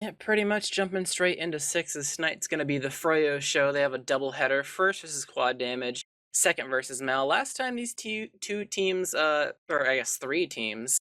Yeah, pretty much jumping straight into sixes. Tonight's going to be the Froyo show. They have a doubleheader. First versus Quad Damage, second versus Mal. Last time these two teams, or I guess three teams,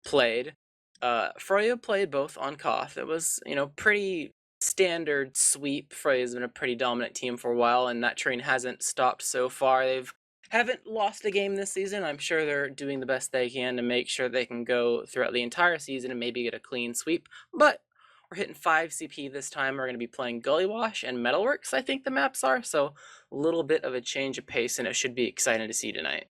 played, Froyo played both on Koth. It was, pretty standard sweep. Froyo's been a pretty dominant team for a while, and that train hasn't stopped so far. They've haven't lost a game this season. I'm sure they're doing the best they can to make sure they can go throughout the entire season and maybe get a clean sweep. But we're hitting 5 CP this time. We're going to be playing Gully Wash and Metalworks, I think the maps are. So a little bit of a change of pace, and it should be exciting to see tonight.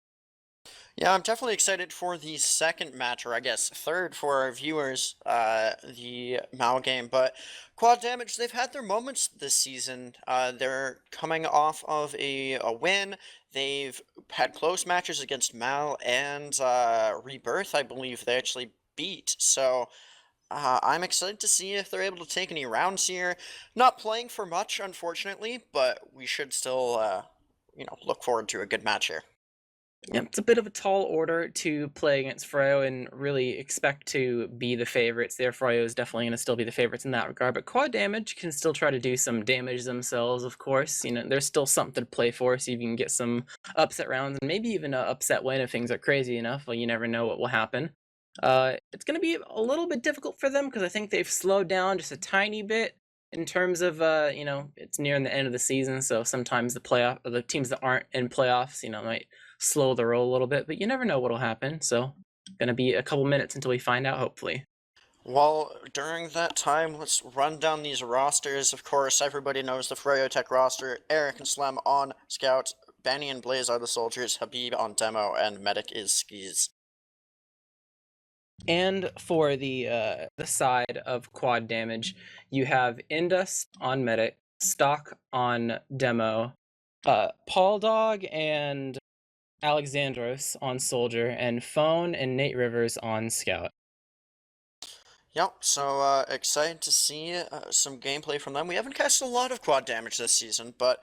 Yeah, I'm definitely excited for the second match, or I guess third for our viewers, the Mao game. But Quad Damage, they've had their moments this season. They're coming off of a win. They've had close matches against Mal and Rebirth, I believe they actually beat. So I'm excited to see if they're able to take any rounds here. Not playing for much, unfortunately, but we should still, look forward to a good match here. Yeah, it's a bit of a tall order to play against Froyo and really expect to be the favorites there. Froyo is definitely going to still be the favorites in that regard, but Quad Damage can still try to do some damage themselves, of course. There's still something to play for, so you can get some upset rounds and maybe even an upset win if things are crazy enough. Well, you never know what will happen. It's going to be a little bit difficult for them because I think they've slowed down just a tiny bit in terms of it's nearing the end of the season, so sometimes the teams that aren't in playoffs, might slow the roll a little bit, but you never know what'll happen. So, gonna be a couple minutes until we find out, hopefully. Well, during that time, let's run down these rosters. Of course, everybody knows the Froyotech roster. Eric and Slem on Scout, Benny and Blaze are the soldiers, Habib on Demo, and Medic is Skis. And for the side of Quad Damage, you have Indus on Medic, Stock on Demo, Paul Dog and Alexandros on Soldier, and Phone and Nate Rivers on Scout. Yep, so excited to see some gameplay from them. We haven't cast a lot of Quad Damage this season, but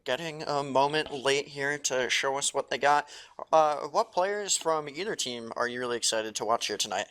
getting a moment late here to show us what they got. What players from either team are you really excited to watch here tonight?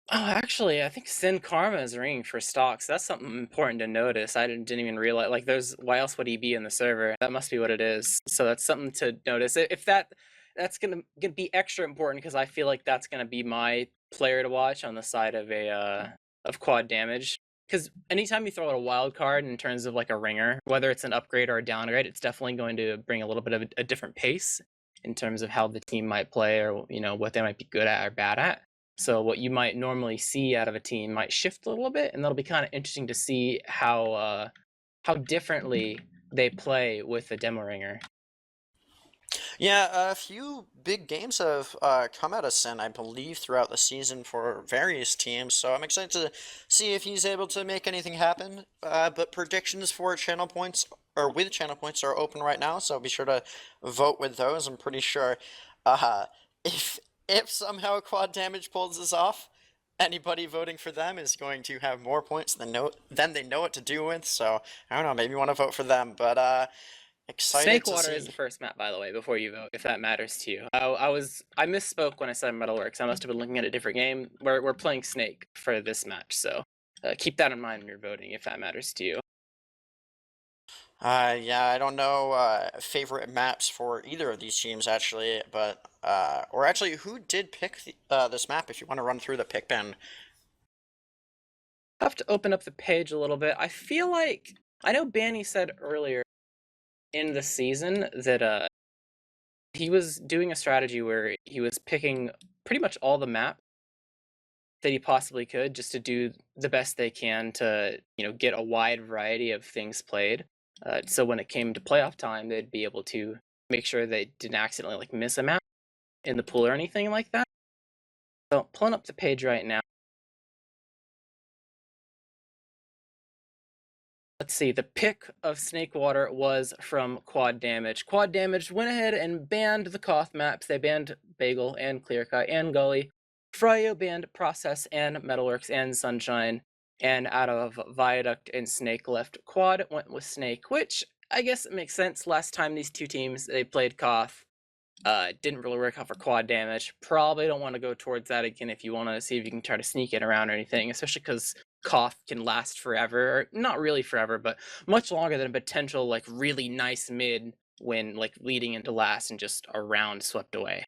Oh, actually, I think Sin Karma is ringing for stocks. That's something important to notice. I didn't even realize. Like, why else would he be in the server? That must be what it is. So that's something to notice. If that's gonna be extra important because I feel like that's gonna be my player to watch on the side of of Quad Damage. Because anytime you throw out a wild card in terms of like a ringer, whether it's an upgrade or a downgrade, it's definitely going to bring a little bit of a different pace in terms of how the team might play or what they might be good at or bad at. So what you might normally see out of a team might shift a little bit, and that'll be kind of interesting to see how differently they play with the demo ringer. Yeah, a few big games have come out of Sin, I believe, throughout the season for various teams, so I'm excited to see if he's able to make anything happen. But predictions for channel points, or with channel points, are open right now, so be sure to vote with those. I'm pretty sure uh, if if somehow Quad Damage pulls this off, anybody voting for them is going to have more points than they know what to do with, so I don't know, maybe you want to vote for them, but excited Snake to Water is see. the first map, by the way, before you vote, if that matters to you. I misspoke when I said Metalworks. I must have been looking at a different game. We're playing Snake for this match, so keep that in mind when you're voting, if that matters to you. Yeah, I don't know favorite maps for either of these teams actually, but or actually, who did pick this map? If you want to run through the pick bin. I have to open up the page a little bit. I feel like I know Banny said earlier in the season that he was doing a strategy where he was picking pretty much all the map that he possibly could just to do the best they can to get a wide variety of things played. So when it came to playoff time, they'd be able to make sure they didn't accidentally like miss a map in the pool or anything like that. So pulling up the page right now. Let's see, the pick of Snakewater was from Quad Damage. Quad Damage went ahead and banned the Koth maps. They banned Bagel and Clearcut and Gully. Fryo banned Process and Metalworks and Sunshine. And out of Viaduct and Snake left, Quad went with Snake, which I guess it makes sense. Last time these two teams, they played Koth. Didn't really work out for Quad Damage. Probably don't want to go towards that again if you want to see if you can try to sneak it around or anything, especially because Koth can last forever, or not really forever, but much longer than a potential like really nice mid when like leading into last and just a round swept away.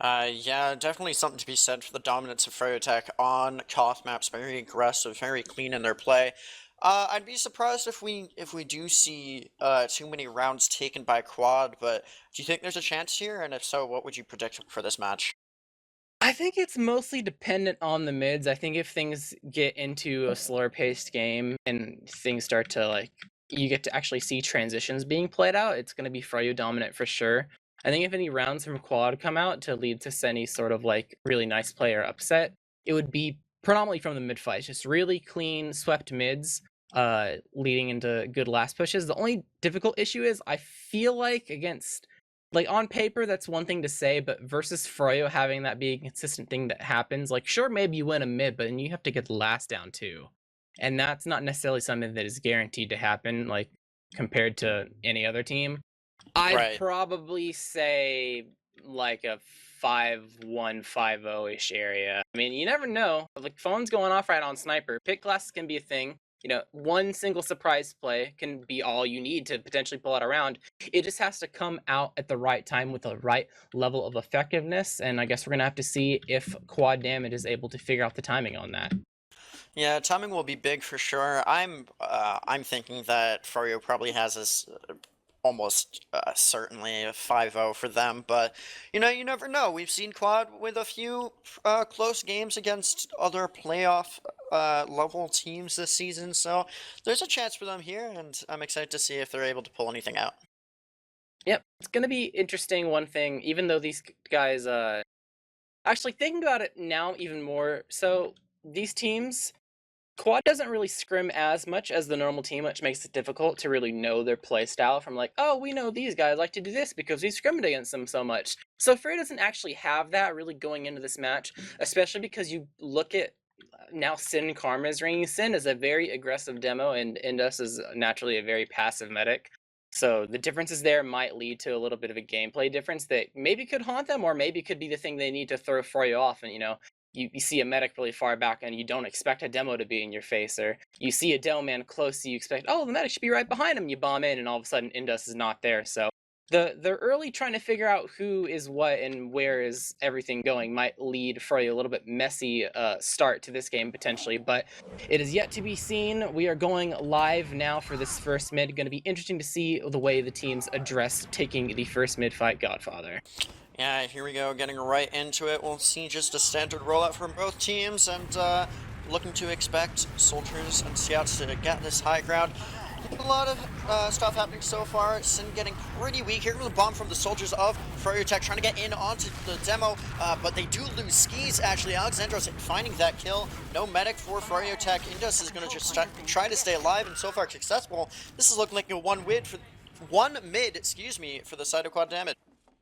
Yeah, definitely something to be said for the dominance of Froyotech on Koth maps. Very aggressive, very clean in their play. I'd be surprised if we do see too many rounds taken by KUOD, but do you think there's a chance here? And if so, what would you predict for this match? I think it's mostly dependent on the mids. I think if things get into a slower paced game and things start to like you get to actually see transitions being played out, it's going to be Froyo dominant for sure. I think if any rounds from quad come out to lead to any sort of like really nice player upset, it would be predominantly from the mid fights, just really clean swept mids leading into good last pushes. The only difficult issue is I feel like against like on paper that's one thing to say, but versus Froyo having that be a consistent thing that happens, like sure maybe you win a mid, but then you have to get the last down too. And that's not necessarily something that is guaranteed to happen, like compared to any other team. I'd Right. probably say like a 5-1, 5-0-ish area. I mean, you never know. Like phone's going off right on sniper. Pick classes can be a thing. You know, one single surprise play can be all you need to potentially pull out a round. It just has to come out at the right time with the right level of effectiveness. And I guess we're gonna have to see if quad damage is able to figure out the timing on that. Yeah, timing will be big for sure. I'm thinking that Froyo probably has this almost certainly a 5-0 for them, but you never know. We've seen Quad with a few close games against other playoff level teams this season, so there's a chance for them here, and I'm excited to see if they're able to pull anything out. Yep, it's gonna be interesting. One thing, even though these guys, actually thinking about it now even more, so these teams Quad doesn't really scrim as much as the normal team, which makes it difficult to really know their play style from like, oh, we know these guys like to do this because we scrimmed against them so much. So Frey doesn't actually have that really going into this match, especially because you look at now Sin Karma's ringing. Sin is a very aggressive demo, and Indus is naturally a very passive medic. So the differences there might lead to a little bit of a gameplay difference that maybe could haunt them, or maybe could be the thing they need to throw Froyo off. And you see a medic really far back and you don't expect a demo to be in your face, or you see a demo man close, so you expect, oh, the medic should be right behind him. You bomb in, and all of a sudden Indus is not there. So the early trying to figure out who is what and where is everything going might lead for a little bit messy start to this game potentially, but it is yet to be seen. We are going live now for this first mid. Going to be interesting to see the way the teams address taking the first mid fight Godfather. Yeah, here we go, getting right into it. We'll see just a standard rollout from both teams, and looking to expect soldiers and scouts to get this high ground. A lot of stuff happening so far. Sin getting pretty weak. Here comes the bomb from the soldiers of Froyotech trying to get in onto the demo, but they do lose skis, actually. Alexandros finding that kill. No medic for Froyotech. Indus is going to just try to stay alive, and so far successful. This is looking like a one mid, for the side of Quad Damage.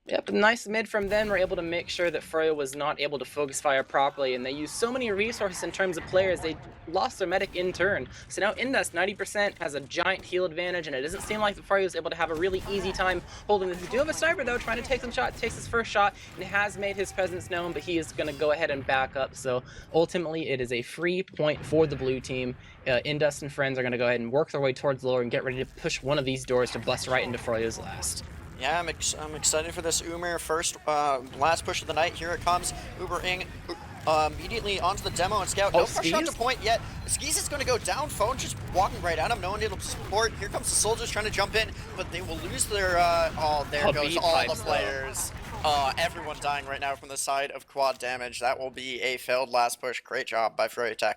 Yep, nice mid from them. We're able to make sure that Froyo was not able to focus fire properly, and they used so many resources in terms of players, they lost their medic in turn. So now Indus, 90%, has a giant heal advantage, and it doesn't seem like the Froyo is able to have a really easy time holding this. We do have a sniper, though, trying to take some shots, takes his first shot, and has made his presence known, but he is going to go ahead and back up. So ultimately, it is a free point for the blue team. Indus and friends are going to go ahead and work their way towards lower and get ready to push one of these doors to bust right into Froyo's last. Yeah, I'm excited for this Umer first, last push of the night. Here it comes. Ubering immediately onto the demo and scout. No first shot to point yet. Skis is going to go down. Phone just walking right at him. No one able to support. Here comes the soldiers trying to jump in, but they will lose their. There goes all the players. Everyone dying right now from the side of Quad Damage. That will be a failed last push. Great job by Froyotech.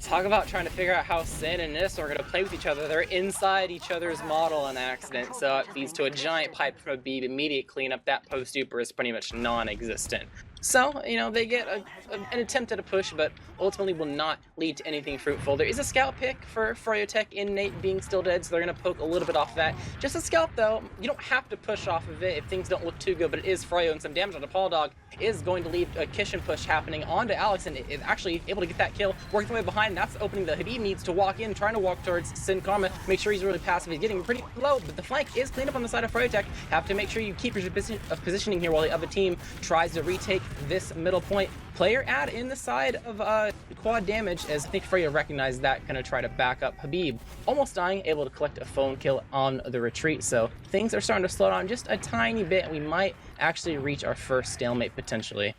Talk about trying to figure out how Sin and Nis are going to play with each other. They're inside each other's model on accident, so it leads to a giant pipe from a B. Immediate cleanup. That post-duper is pretty much non-existent. So, they get an attempt at a push, but ultimately will not lead to anything fruitful. There is a scout pick for Froyotech in Nate being still dead, so they're going to poke a little bit off that. Just a scout, though. You don't have to push off of it if things don't look too good, but it is Froyo, and some damage on the Paul Dog is going to leave a Kishin push happening onto Alex, and is actually able to get that kill, working the way behind. That's the opening that Habib needs to walk in, trying to walk towards Sin Karma, make sure he's really passive. He's getting pretty low, but the flank is cleaned up on the side of Froyotech. Have to make sure you keep your positioning here while the other team tries to retake this middle point. player add in the side of quad damage, as I think Froyo recognized that, gonna try to back up Habib. Almost dying, able to collect a phone kill on the retreat, so things are starting to slow down just a tiny bit, and we might actually reach our first stalemate potentially.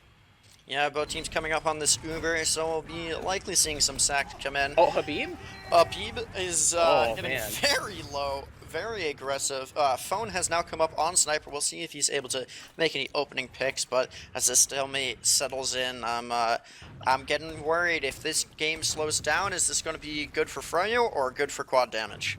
Yeah, both teams coming up on this Uber, so we'll be likely seeing some sack come in. Oh, Habib? Habib is getting man. very low, very aggressive. Phone has now come up on Sniper. We'll see if he's able to make any opening picks, but as the stalemate settles in, I'm getting worried. If this game slows down, is this going to be good for Froyo or good for quad damage?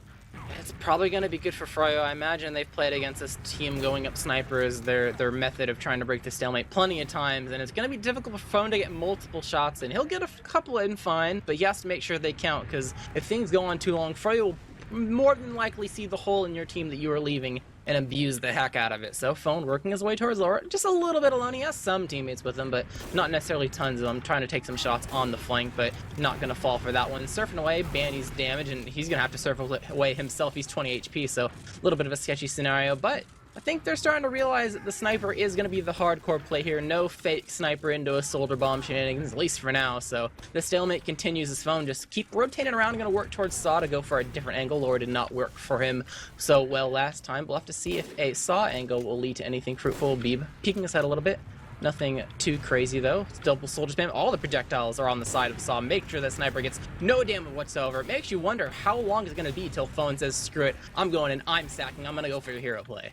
It's probably going to be good for Froyo. I imagine they've played against this team going up Sniper as their method of trying to break the stalemate plenty of times, and it's going to be difficult for Phone to get multiple shots in. He'll get a couple in fine, but he has to make sure they count, because if things go on too long, Froyo will more than likely see the hole in your team that you are leaving and abuse the heck out of it. So Phone working his way towards lower, just a little bit alone. He has some teammates with him, but not necessarily tons of them. Trying to take some shots on the flank, but not going to fall for that one. Surfing away, Bandy's damage, and he's going to have to surf away himself. He's 20 HP, so a little bit of a sketchy scenario, but I think they're starting to realize that the Sniper is going to be the hardcore play here. No fake Sniper into a Soldier Bomb shenanigans, at least for now. So the stalemate continues. His Phone just keep rotating around. Going to work towards Saw to go for a different angle. Lore did not work for him so well last time. We'll have to see if a Saw angle will lead to anything fruitful. Beeb peeking his head a little bit. Nothing too crazy though. It's double soldier spam. All the projectiles are on the side of Saw. Make sure that Sniper gets no damage whatsoever. It makes you wonder how long it's going to be till Phone says, screw it, I'm going in, I'm sacking, I'm going to go for your hero play.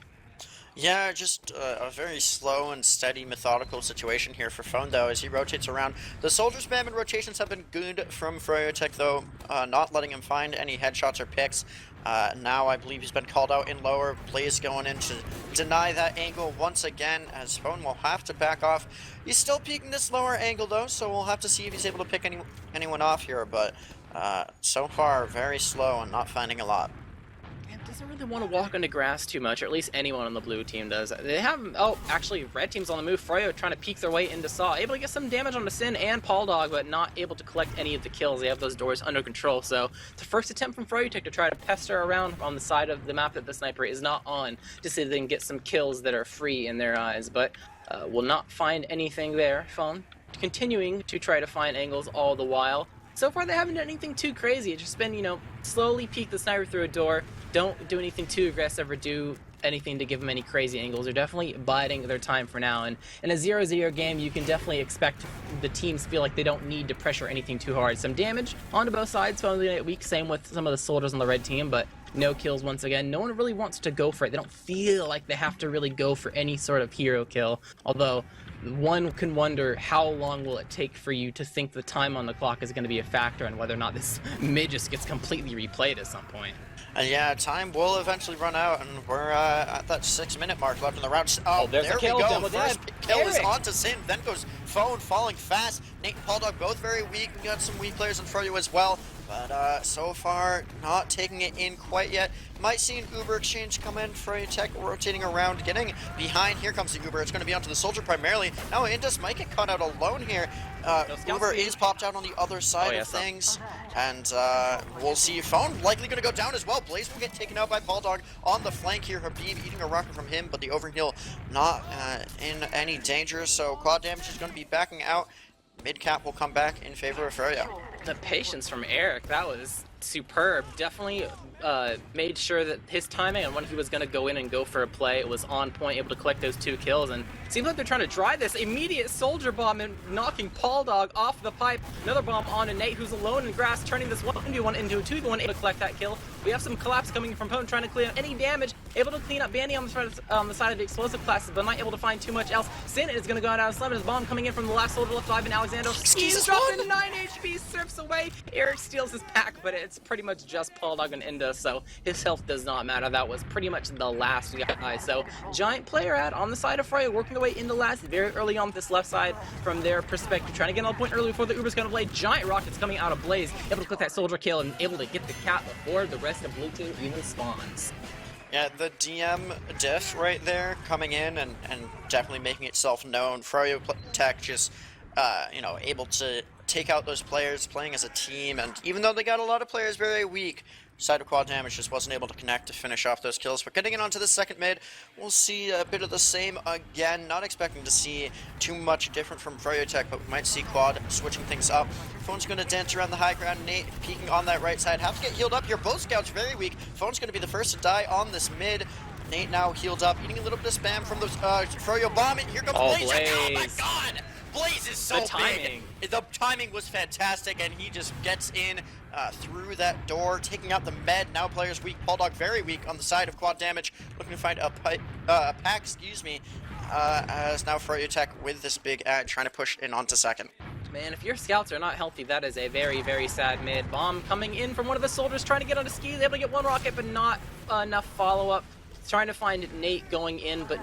Yeah, just a very slow and steady, methodical situation here for Phone, though, as he rotates around. The soldier spam and rotations have been good from Froyotech, though, not letting him find any headshots or picks. Now I believe he's been called out in lower. Blaze going in to deny that angle once again, as Phone will have to back off. He's still peeking this lower angle, though, so we'll have to see if he's able to pick anyone off here, but so far, very slow and not finding a lot. Doesn't really want to walk on the grass too much, or at least anyone on the blue team does. They have, oh, actually, red team's on the move. Froyo trying to peek their way into Saw, able to get some damage on the Sin and Paul Dog, but not able to collect any of the kills. They have those doors under control, so it's the first attempt from Froyotech to try to pester around on the side of the map that the Sniper is not on, to see if they can get some kills that are free in their eyes, but will not find anything there. Phone continuing to try to find angles all the while. So far, they haven't done anything too crazy. It's just been, you know, slowly peek the Sniper through a door. Don't do anything too aggressive or do anything to give them any crazy angles. They're definitely biding their time for now. And in a 0-0 game, you can definitely expect the teams feel like they don't need to pressure anything too hard. Some damage onto both sides, Phone weak. Same with some of the soldiers on the red team, but no kills once again. No one really wants to go for it. They don't feel like they have to really go for any sort of hero kill. Although one can wonder how long will it take for you to think the time on the clock is going to be a factor and whether or not this mid just gets completely replayed at some point. Yeah, time will eventually run out, and we're at that 6-minute mark left in the round. Oh, there's there a kill. we go. Double First dead. kill is Eric. onto Sin, then goes Phone falling fast. Nate and Paul Dog both very weak. We got some weak players in Froyo as well, but so far not taking it in quite yet. Might see an Uber exchange come in. Froyotech rotating around, getting behind. Here comes the Uber. It's going to be onto the soldier primarily. Now Indus might get caught out alone here. Uber is popped out on the other side of things, and we'll see Phone likely going to go down as well. Blaze will get taken out by Paul Dog on the flank here. Habib eating a rocket from him, but the overheal not in any danger, so quad damage is going to be backing out. Mid-cap will come back in favor of Froyo. The patience from Eric, that was superb. Definitely made sure that his timing and when he was going to go in and go for a play, it was on point, able to collect those 2 kills. And it seems like they're trying to try this immediate soldier bomb and knocking Paul Dog off the pipe. Another bomb on Nate, who's alone in grass, turning this 1v1 into a 2v1, able to collect that kill. We have some collapse coming from Pone, trying to clean up any damage, able to clean up Bandy on the side of the explosive classes, but not able to find too much else. Sin is going to go down 11. His bomb coming in from the last soldier left alive, and Alexander. He's dropping 9 HP, surfs away. Eric steals his pack, but it's pretty much just Paul Dog and Inda, so his health does not matter. That was pretty much the last guy. So giant player ad on the side of Froyo, working their way into last very early on this left side from their perspective, trying to get on the point early before the Uber's going to play. Giant rockets coming out of Blaze, able to click that soldier kill and able to get the cap before the rest of blue team even spawns. Yeah, the DM diff right there coming in and definitely making itself known. Froyotech just, you know, able to take out those players playing as a team, and even though they got a lot of players very weak, side of KUOD Damage just wasn't able to connect to finish off those kills. But getting it onto the second mid, we'll see a bit of the same again. Not expecting to see too much different from Froyotech, but we might see KUOD switching things up. Phone's going to dance around the high ground. Nate peeking on that right side. Have to get healed up here. Both scouts very weak. Phone's going to be the first to die on this mid. Nate now healed up, eating a little bit of spam from the Froyo bomb. And here comes Blaze. Blaze. Oh my god! Blaze is so timing. big. The timing was fantastic, and he just gets in through that door, taking out the med. Now players weak. Bulldog very weak on the side of KUOD Damage, looking to find a pack, excuse me, as now Froyotech with this big ad trying to push in onto second. Man, if your scouts are not healthy, that is a very, very sad mid. Bomb coming in from one of the soldiers, trying to get onto skis, able to get one rocket, but not enough follow-up. Trying to find Nate going in, but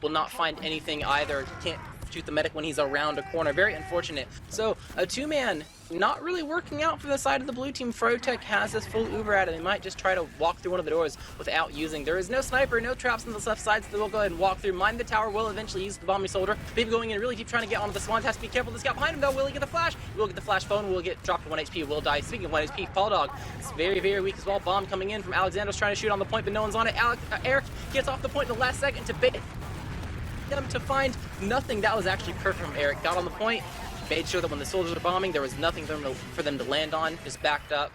will not find anything either. Can't shoot the medic when he's around a corner. Very unfortunate. So a two-man not really working out for the side of the blue team. Froyotech has this full Uber at it. They might just try to walk through one of the doors without using. There is no sniper, no traps on the left side, so they'll go ahead and walk through. Mine the tower, will eventually use the bombing soldier. Baby going in really deep, trying to get onto the Swans. Has to be careful. The scout behind him though. Will he get the flash? Will get the flash. Phone will get dropped to 1 HP. Will die. Speaking of 1 HP, Bulldog is very, very weak as well. Bomb coming in from Alexander's trying to shoot on the point, but no one's on it. Eric gets off the point in the last second to bait them to find nothing. That was actually perfect from Eric. Got on the point, made sure that when the soldiers were bombing, there was nothing for them to land on. Just backed up.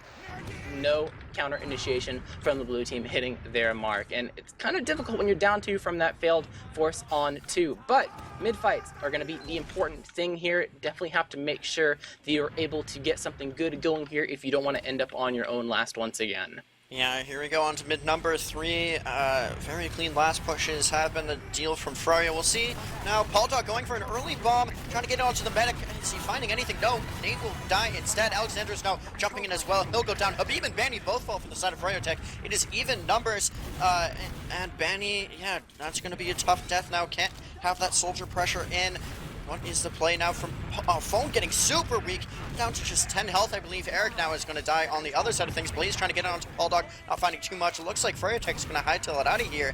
No counter initiation from the blue team hitting their mark. And it's kind of difficult when you're down 2 from that failed force on 2. But mid fights are going to be the important thing here. Definitely have to make sure that you're able to get something good going here if you don't want to end up on your own last once again. Yeah, here we go on to mid number 3. Very clean last pushes have been the deal from Froyo. We'll see. Now, Bulldog going for an early bomb, trying to get it onto the medic. Is he finding anything? No, Nate will die instead. Alexander is now jumping in as well. He'll go down. Habib and Banny both fall from the side of Froyotech. It is even numbers. And Banny, yeah, that's going to be a tough death now. Can't have that soldier pressure in. What is the play now from Phone getting super weak, down to just 10 health, I believe. Eric now is going to die on the other side of things. Blaze trying to get onto Bulldog, not finding too much. It looks like Froyotech is going to hightail it out of here.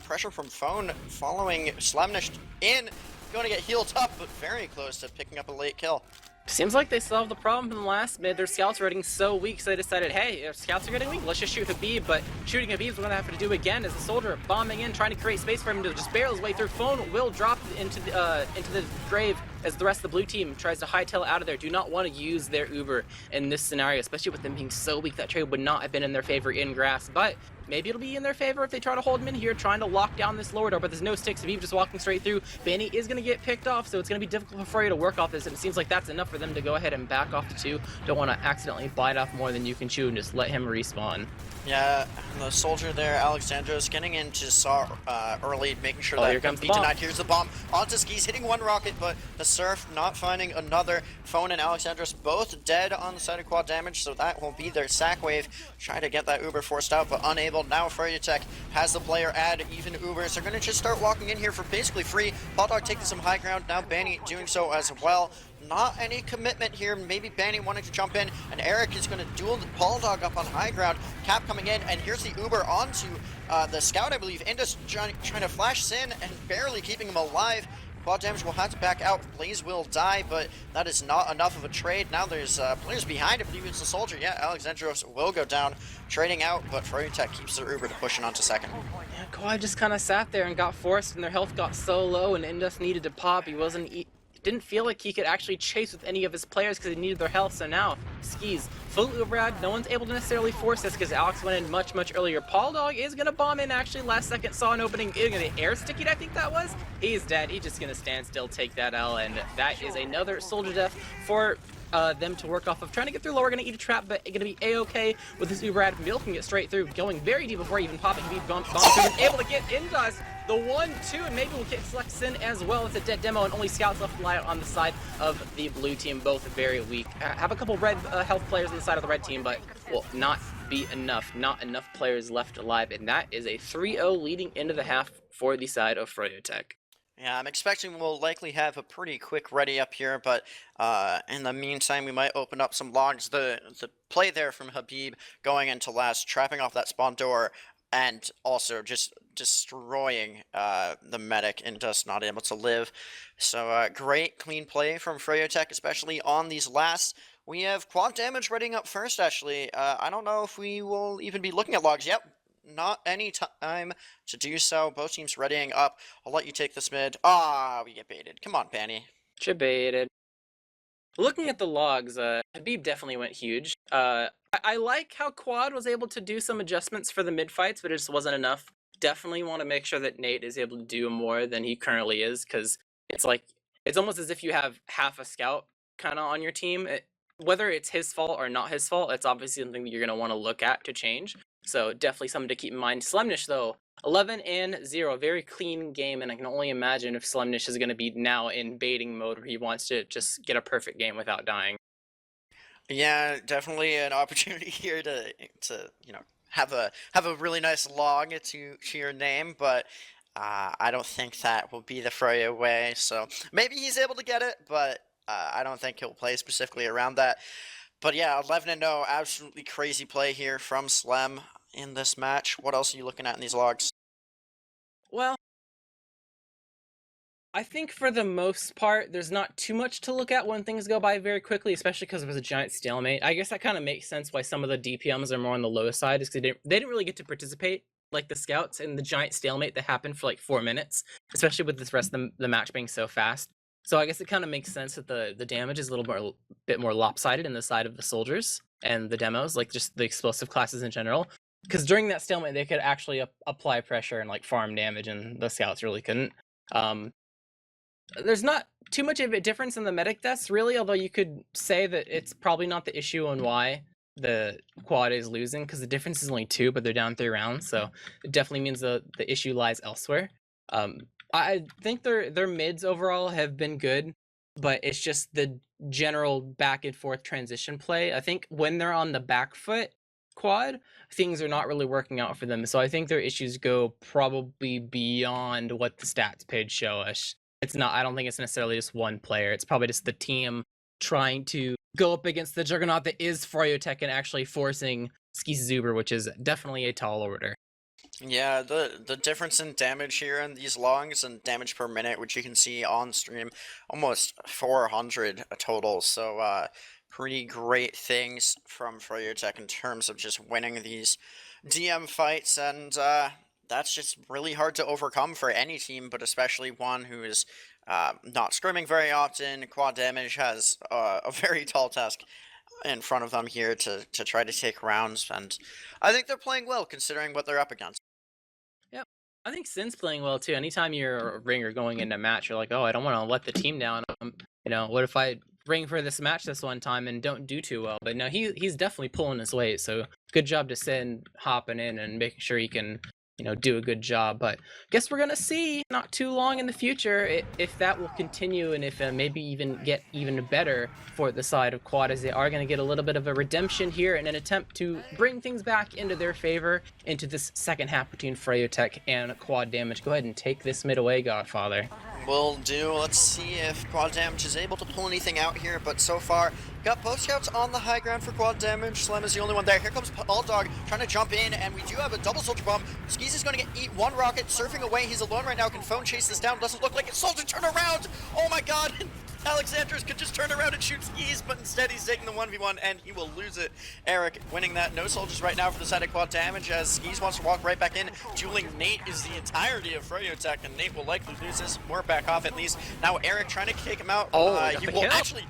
Pressure from Phone following Slamnish in, going to get healed up, but very close to picking up a late kill. Seems like they solved the problem from the last mid. Their scouts were getting so weak, so they decided, hey, if scouts are getting weak, let's just shoot Habib. But shooting Habib is what I have to do again as the soldier bombing in, trying to create space for him to just barrel his way through. Phone will drop into the grave as the rest of the blue team tries to hightail out of there. Do not want to use their Uber in this scenario, especially with them being so weak. That trade would not have been in their favor in grass, but maybe it'll be in their favor if they try to hold him in here, trying to lock down this lower door, but there's no sticks. Habib just walking straight through. Banny is going to get picked off, so it's going to be difficult for you to work off this, and it seems like that's enough for them to go ahead and back off the 2. Don't want to accidentally bite off more than you can chew and just let him respawn. Yeah, the soldier there, Alexandros, getting into Saw early, making sure that here comes be the bomb. denied. Here's the bomb onto skis, hitting one rocket, but the Surf not finding another. Phone and Alexandros both dead on the side of KUOD Damage, so that will be their sack wave. Try to get that Uber forced out, but unable. Now Froyotech has the player add even Ubers. They're going to just start walking in here for basically free. Bulldog taking some high ground, now Banny doing so as well. Not any commitment here. Maybe Banny wanted to jump in, and Eric is going to duel the Bulldog up on high ground. Cap coming in, and here's the Uber onto the Scout, I believe. Indus trying to flash Sin and barely keeping him alive. KUOD Damage will have to back out. Blaze will die, but that is not enough of a trade. Now there's players behind. I believe it's the soldier. Yeah, Alexandros will go down, trading out, but Froyotech keeps their Uber to push it onto second. Yeah, KUOD just kind of sat there and got forced, and their health got so low, and Indus needed to pop. He wasn't... didn't feel like he could actually chase with any of his players because he needed their health. So now, skis, full Uberad, no one's able to necessarily force this because Alex went in much, much earlier. Bulldog is going to bomb in, actually, last second, saw an opening, going to air stick it, I think that was. He's dead, he's just going to stand still, take that L, and that is another soldier death for them to work off of. Trying to get through lower, going to eat a trap, but going to be a-okay with this Uberad, milking it straight through, going very deep before even popping, bomb through, and able to get into us. The 1-2, and maybe we'll get select Sin as well. It's a dead demo, and only scouts left alive on the side of the blue team, both very weak. Have a couple red health players on the side of the red team, but will not be enough. Not enough players left alive, and that is a 3-0 leading into the half for the side of Froyotech. Yeah, I'm expecting we'll likely have a pretty quick ready up here, but in the meantime, we might open up some logs. The play there from Habib going into last, trapping off that spawn door, and also just destroying the medic and just not able to live. So great clean play from Froyotech, especially on these last. We have quad damage readying up first, actually. I don't know if we will even be looking at logs. Yep, not any time to do so. Both teams readying up. I'll let you take this mid. Ah, we get baited. Come on, Banny. Debated. Looking at the logs, Habib definitely went huge. I like how KUOD was able to do some adjustments for the mid fights, but it just wasn't enough. Definitely want to make sure that Nate is able to do more than he currently is, because it's like it's almost as if you have half a scout kind of on your team. Whether it's his fault or not his fault, it's obviously something that you're going to want to look at to change. So definitely something to keep in mind. Slemnish, though, 11-0, very clean game, and I can only imagine if Slemnish is going to be now in baiting mode where he wants to just get a perfect game without dying. Yeah, definitely an opportunity here to have a really nice log to your name, but I don't think that will be the Froyo way. So maybe he's able to get it, but I don't think he'll play specifically around that. But yeah, 11-0, absolutely crazy play here from Slem in this match. What else are you looking at in these logs? Well, I think for the most part, there's not too much to look at when things go by very quickly, especially because it was a giant stalemate. I guess that kind of makes sense why some of the DPMs are more on the low side, is because they didn't really get to participate like the scouts in the giant stalemate that happened for like 4 minutes, especially with this rest of the match being so fast. So I guess it kind of makes sense that the damage is a little bit more lopsided in the side of the soldiers and the demos, like just the explosive classes in general. Because during that stalemate, they could actually apply pressure and like farm damage, and the scouts really couldn't. There's not too much of a difference in the medic deaths, really, although you could say that it's probably not the issue on why the KUOD is losing, because the difference is only 2, but they're down 3 rounds, so it definitely means the issue lies elsewhere. I think their mids overall have been good, but it's just the general back and forth transition play. I think when they're on the back foot, KUOD, things are not really working out for them, so I think their issues go probably beyond what the stats page show us. It's not, I don't think it's necessarily just one player. It's probably just the team trying to go up against the juggernaut that is Froyotech and actually forcing Skis Zuber, which is definitely a tall order. Yeah, the difference in damage here in these logs and damage per minute, which you can see on stream, almost 400 total. So pretty great things from Froyotech in terms of just winning these DM fights, and that's just really hard to overcome for any team, but especially one who is not scrimming very often. Quad damage has a very tall task in front of them here to try to take rounds, and I think they're playing well considering what they're up against. Yep. I think Sin's playing well too. Anytime you're a ringer going into a match, you're like, oh, I don't want to let the team down. What if I ring for this match this one time and don't do too well? But no, he's definitely pulling his weight, so good job to Sin hopping in and making sure he can do a good job. But guess we're gonna see not too long in the future if that will continue, and if maybe even get even better for the side of KUOD, as they are gonna get a little bit of a redemption here in an attempt to bring things back into their favor into this second half between Froyotech and KUOD Damage. Go ahead and take this mid away, Godfather. Will do. Let's see if KUOD Damage is able to pull anything out here, but so far, got both scouts on the high ground for KUOD Damage. Slem is the only one there. Here comes Bulldog trying to jump in, and we do have a double soldier bomb. Skis is going to eat one rocket, surfing away. He's alone right now. Can phone chase this down? Doesn't look like it. Soldier, turn around! Oh my god! Alexandros could just turn around and shoot Skis, but instead he's taking the 1v1, and he will lose it. Eric winning that. No soldiers right now for the side of KUOD Damage, as Skis wants to walk right back in. Dueling Nate is the entirety of Froyotech, and Nate will likely lose this. We're back off at least. Now Eric trying to kick him out. He will actually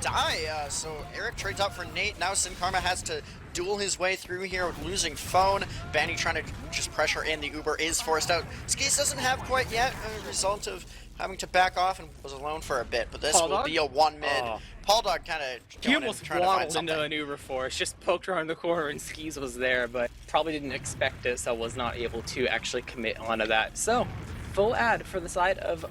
die. So Eric trades out for Nate. Now Sin Karma has to duel his way through here with losing phone. Banny trying to just pressure in. The Uber is forced out. Skis doesn't have quite yet, a result of having to back off and was alone for a bit, but this will be a 1 mid. Paul Dog kind of he almost waddled into an Uber force, just poked around the corner and Skis was there, but probably didn't expect it, so was not able to actually commit onto that. So full ad for the side of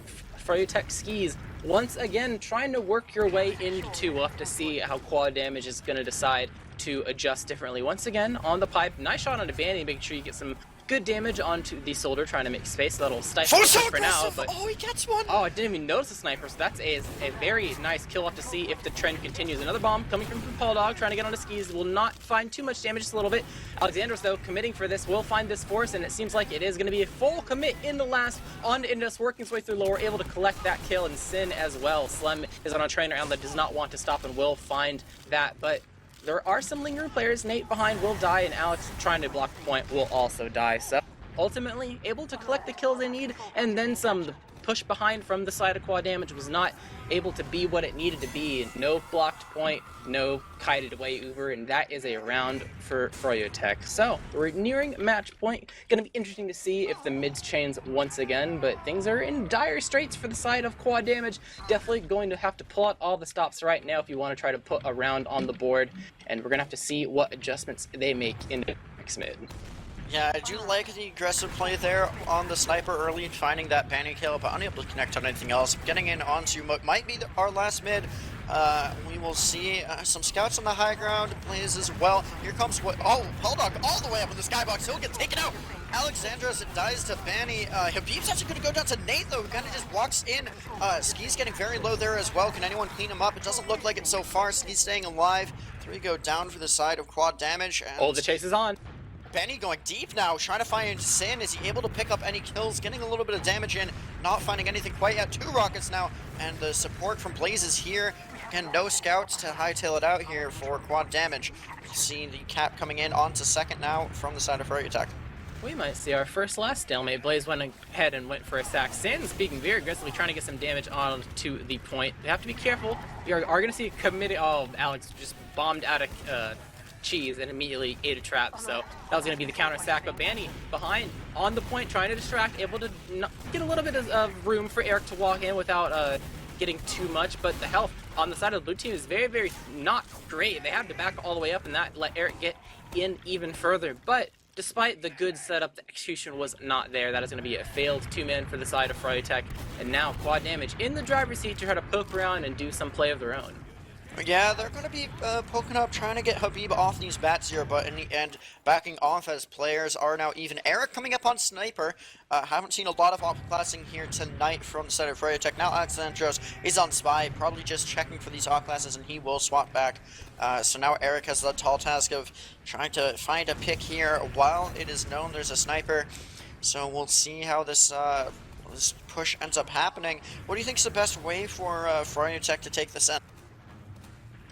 Froyotech Skis. Once again, trying to work your way into 2. We'll have to see how KUOD Damage is going to decide to adjust differently. Once again, on the pipe, nice shot on a Banny, making sure you get some good damage onto the soldier, trying to make space. That'll stifle So the push for now, aggressive! but Oh, he gets one! oh, I didn't even notice the sniper, so that's a very nice kill. We'll have to see if the trend continues. Another bomb coming from Paul Dog, trying to get onto skis, will not find too much damage, just a little bit. Alexandros, though, committing for this, will find this force, and it seems like it is going to be a full commit in the last, on to Indus, working his way through lower, able to collect that kill, and Sin as well. Slem is on a train around that does not want to stop and will find that, but there are some lingering players. Nate behind will die, and Alex trying to block the point will also die, so ultimately able to collect the kills they need, and then some. The push behind from the side of KUOD Damage was not able to be what it needed to be. No blocked point, no kited away Uber, and that is a round for Froyotech. So we're nearing match point. Gonna be interesting to see if the mids chains once again, but things are in dire straits for the side of KUOD Damage. Definitely going to have to pull out all the stops right now if you want to try to put a round on the board, and we're gonna have to see what adjustments they make in the next mid. Yeah, I do like the aggressive play there on the sniper early, finding that banning kill, but unable to connect on anything else. Getting in onto what might be our last mid. We will see some scouts on the high ground, plays as well. Here comes what? Oh, Bulldog all the way up in the skybox. He'll get taken out. Alexandros dies to Banny. Habib's actually going to go down to Nate, though, who kind of just walks in. Ski's getting very low there as well. Can anyone clean him up? It doesn't look like it so far. Ski's staying alive. 3 go down for the side of KUOD Damage. And oh, the chase is on. Benny going deep now, trying to find Sin. Is he able to pick up any kills? Getting a little bit of damage in, not finding anything quite yet. 2 rockets now, and the support from Blaze is here. Again, no scouts to hightail it out here for KUOD Damage. You see the cap coming in onto second now from the side of Froyotech. We might see our first last stalemate. Blaze went ahead and went for a sack. Sin speaking very aggressively, trying to get some damage onto the point. We have to be careful. We are going to see a committed. Oh, Alex just bombed out of cheese and immediately ate a trap, so that was going to be the counter sack. But Banny behind on the point, trying to distract, able to get a little bit of room for Eric to walk in without getting too much. But the health on the side of the blue team is very, very not great. They have to back all the way up, and that let Eric get in even further. But despite the good setup, the execution was not there. That is going to be a failed 2-man for the side of Froyotech, and now KUOD Damage in the driver's seat to try to poke around and do some play of their own. Yeah, they're going to be poking up, trying to get Habib off these bats here, but in the end, backing off as players are now even. Eric coming up on Sniper. Haven't seen a lot of outclassing here tonight from the side of Froyotech. Now Alexandros is on Spy, probably just checking for these outclasses, and he will swap back. So now Eric has the tall task of trying to find a pick here while it is known there's a Sniper. So we'll see how this push ends up happening. What do you think is the best way for Froyotech to take this end?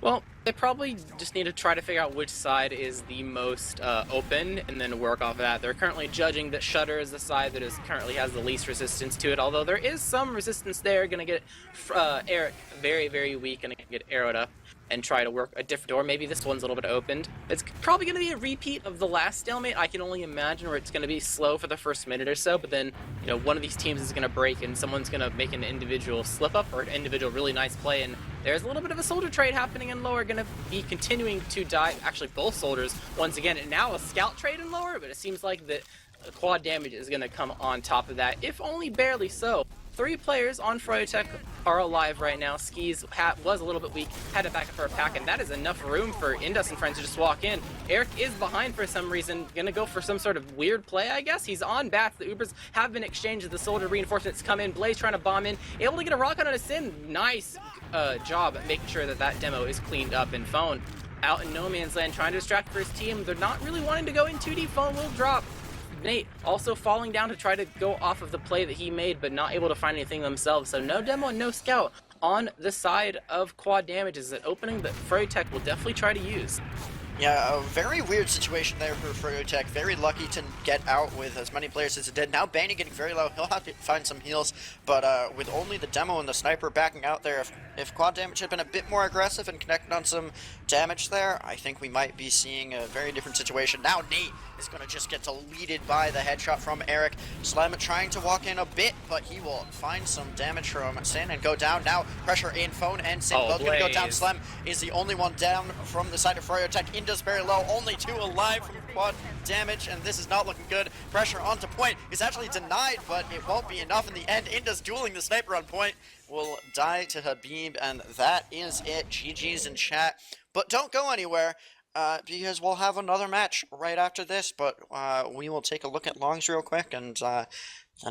Well, they probably just need to try to figure out which side is the most open and then work off of that. They're currently judging that Shutter is the side that currently has the least resistance to it, although there is some resistance there. Going to get Eric very, very weak and get arrowed up and try to work a different door. Maybe this one's a little bit opened. It's probably going to be a repeat of the last stalemate. I can only imagine where it's going to be slow for the first minute or so, but then, you know, one of these teams is going to break and someone's going to make an individual slip up or an individual really nice play, and there's a little bit of a soldier trade happening in lower, going to be continuing to die. Actually, both soldiers once again, and now a scout trade in lower, but it seems like the KUOD Damage is going to come on top of that, if only barely so. 3 players on Froyotech are alive right now. Skis was a little bit weak, had to back up for a pack, and that is enough room for Indus and friends to just walk in. Eric is behind for some reason, gonna go for some sort of weird play, I guess. He's on bats. The Ubers have been exchanged. The soldier reinforcements come in. Blaze trying to bomb in, able to get a rocket on a Sin. Nice job at making sure that that demo is cleaned up, and Phone out in no man's land trying to distract for his team. They're not really wanting to go in 2D. Phone will drop. Nate also falling down to try to go off of the play that he made, but not able to find anything themselves. So no demo and no scout on the side of KUOD Damage is an opening that Froyotech will definitely try to use. Yeah, a very weird situation there for Froyotech. Very lucky to get out with as many players as it did. Now Banny getting very low. He'll have to find some heals, but with only the demo and the sniper backing out there, if KUOD Damage had been a bit more aggressive and connected on some damage there, I think we might be seeing a very different situation. Now Nate is going to just get deleted by the headshot from Eric. Slam trying to walk in a bit, but he will find some damage from Sin and go down. Now pressure in. Phone and Sin both going to go down. Slam is the only one down from the side of Froyotech. Indus very low, only 2 alive from KUOD Damage, and this is not looking good. Pressure onto point is actually denied, but it won't be enough in the end. Indus dueling the sniper on point will die to Habib, and that is it. GG's in chat, but don't go anywhere. because we'll have another match right after this, but we will take a look at longs real quick and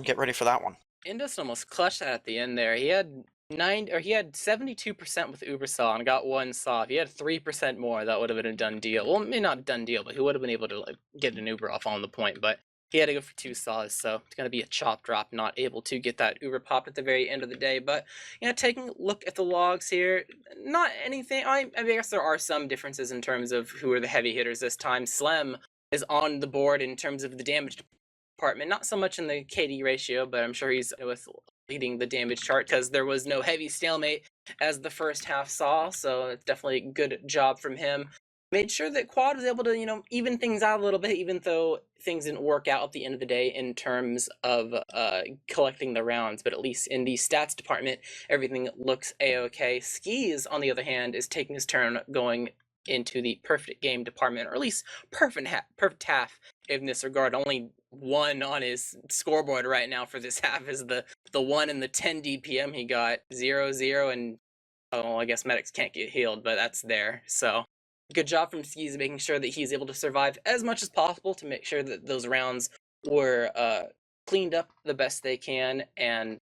get ready for that one. Indus almost clutched that at the end there. He had 72% with Uber Saw and got one saw. If he had 3% more, that would have been a done deal. Well, maybe not a done deal, but he would have been able to like get an Uber off on the point. But he had to go for two saws, so it's gonna be a chop drop, not able to get that Uber pop at the very end of the day. But taking a look at the logs here, not anything. I guess there are some differences in terms of who are the heavy hitters this time. Slem is on the board in terms of the damage department, not so much in the KD ratio, but I'm sure he's with leading the damage chart because there was no heavy stalemate as the first half saw, so it's definitely a good job from him. Made sure that KUOD was able to, even things out a little bit, even though things didn't work out at the end of the day in terms of collecting the rounds. But at least in the stats department, everything looks a-okay. Skis, on the other hand, is taking his turn going into the perfect game department, or at least perfect half in this regard. Only one on his scoreboard right now for this half is the 1 and the 10 DPM he got. 0-0, and I guess medics can't get healed, but that's there. So good job from Skis making sure that he's able to survive as much as possible to make sure that those rounds were cleaned up the best they can, and